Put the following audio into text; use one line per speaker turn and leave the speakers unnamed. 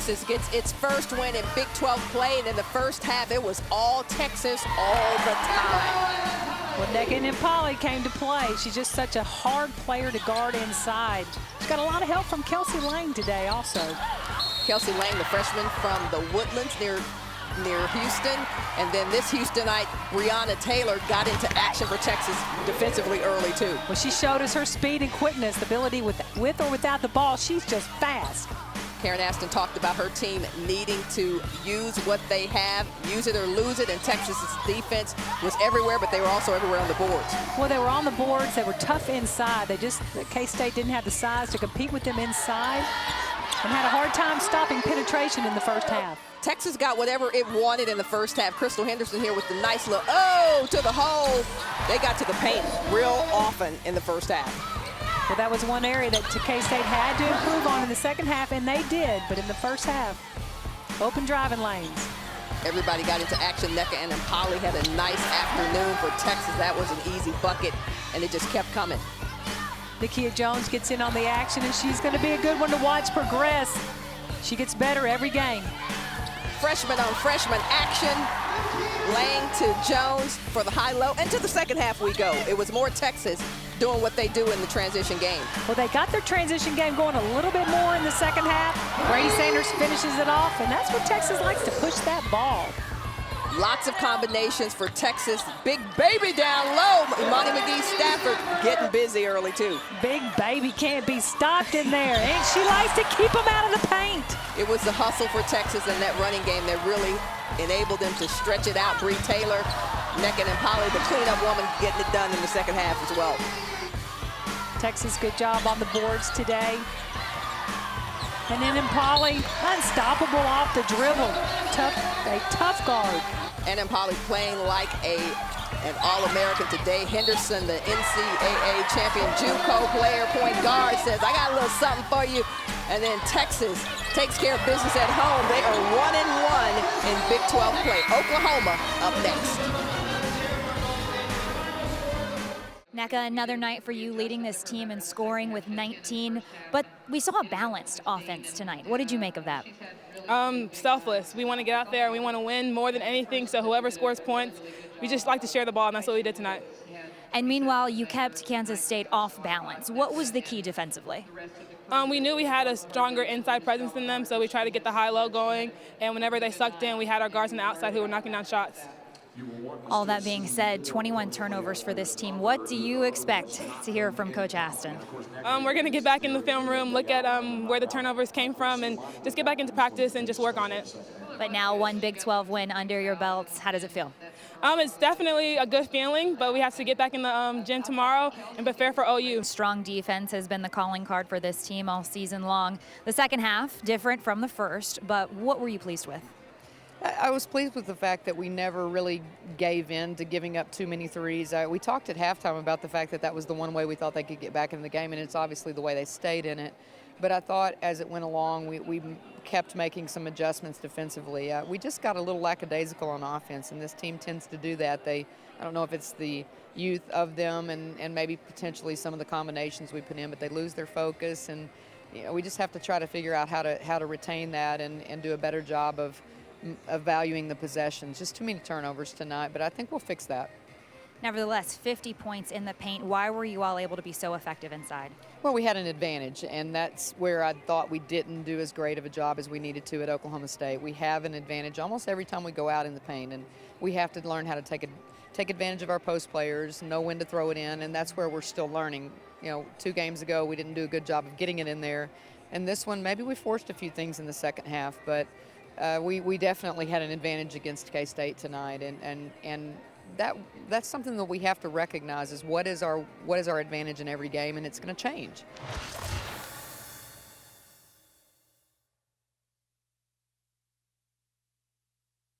Texas gets its first win in Big 12 play, and in the first half, it was all Texas all the time.
Well, Megan and Polly came to play. She's just such a hard player to guard inside. She's got a lot of help from Kelsey Lang today also.
Kelsey Lang, the freshman from the Woodlands near Houston. And then this Houstonite, Breonna Taylor, got into action for Texas defensively early, too.
Well, she showed us her speed and quickness, the ability with or without the ball. She's just fast.
Karen Aston talked about her team needing to use what they have, use it or lose it, and Texas's defense was everywhere, but they were also everywhere on the boards.
Well, they were on the boards. They were tough inside. K-State didn't have the size to compete with them inside and had a hard time stopping penetration in the first half.
Texas got whatever it wanted in the first half. Crystal Henderson here with the nice little, oh, to the hole. They got to the paint real often in the first half.
Well, that was one area that K-State had to improve on in the second half, and they did. But in the first half, open driving lanes.
Everybody got into action. Nneka and Polly had a nice afternoon for Texas. That was an easy bucket, and it just kept coming.
Nakia Jones gets in on the action, and she's going to be a good one to watch progress. She gets better every game.
Freshman on freshman action. Lang to Jones for the high-low, and to the second half we go. It was more Texas doing what they do in the transition game.
Well, they got their transition game going a little bit more in the second half. Brady Sanders finishes it off, and that's what Texas likes, to push that ball.
Lots of combinations for Texas. Big baby down low. Imani McGee-Stafford getting busy early, too.
Big baby can't be stopped in there, and she likes to keep them out of the paint.
It was the hustle for Texas in that running game that really enabled them to stretch it out. Bree Taylor, Nneka and Polly, the cleanup woman, getting it done in the second half as well.
Texas, good job on the boards today. And then Polly, unstoppable off the dribble. A tough guard.
And Polly playing like an All-American today. Henderson, the NCAA champion JUCO player, point guard, says, I got a little something for you. And then Texas takes care of business at home. They are 1-1 in Big 12 play. Oklahoma up next.
Nneka, another night for you leading this team in scoring with 19, but we saw a balanced offense tonight. What did you make of that?
Selfless. We want to get out there and we want to win more than anything, so whoever scores points, we just like to share the ball, and that's what we did tonight.
And meanwhile, you kept Kansas State off balance. What was the key defensively?
We knew we had a stronger inside presence than them, so we tried to get the high-low going, and whenever they sucked in, we had our guards on the outside who were knocking down shots.
All that being said, 21 turnovers for this team. What do you expect to hear from Coach Aston?
We're going to get back in the film room, look at where the turnovers came from, and just get back into practice and just work on it.
But now one Big 12 win under your belts. How does it feel?
It's definitely a good feeling, but we have to get back in the gym tomorrow and prepare for OU.
Strong defense has been the calling card for this team all season long. The second half, different from the first, but what were you pleased with?
I was pleased with the fact that we never really gave in to giving up too many threes. We talked at halftime about the fact that that was the one way we thought they could get back in the game, and it's obviously the way they stayed in it. But I thought as it went along, we kept making some adjustments defensively. We just got a little lackadaisical on offense, and this team tends to do that. I don't know if it's the youth of them and maybe potentially some of the combinations we put in, but they lose their focus, and we just have to try to figure out how to retain that and do a better job of valuing the possessions. Just too many turnovers tonight, but I think we'll fix that.
Nevertheless, 50 points in the paint. Why were you all able to be so effective inside?
Well, we had an advantage, and that's where I thought we didn't do as great of a job as we needed to at Oklahoma State. We have an advantage almost every time we go out in the paint, and we have to learn how to take advantage of our post players, know when to throw it in, and that's where we're still learning. 2 games ago, we didn't do a good job of getting it in there, and this one, maybe we forced a few things in the second half, but we definitely had an advantage against K-State tonight, and that's something that we have to recognize is what is our advantage in every game, and it's going to change.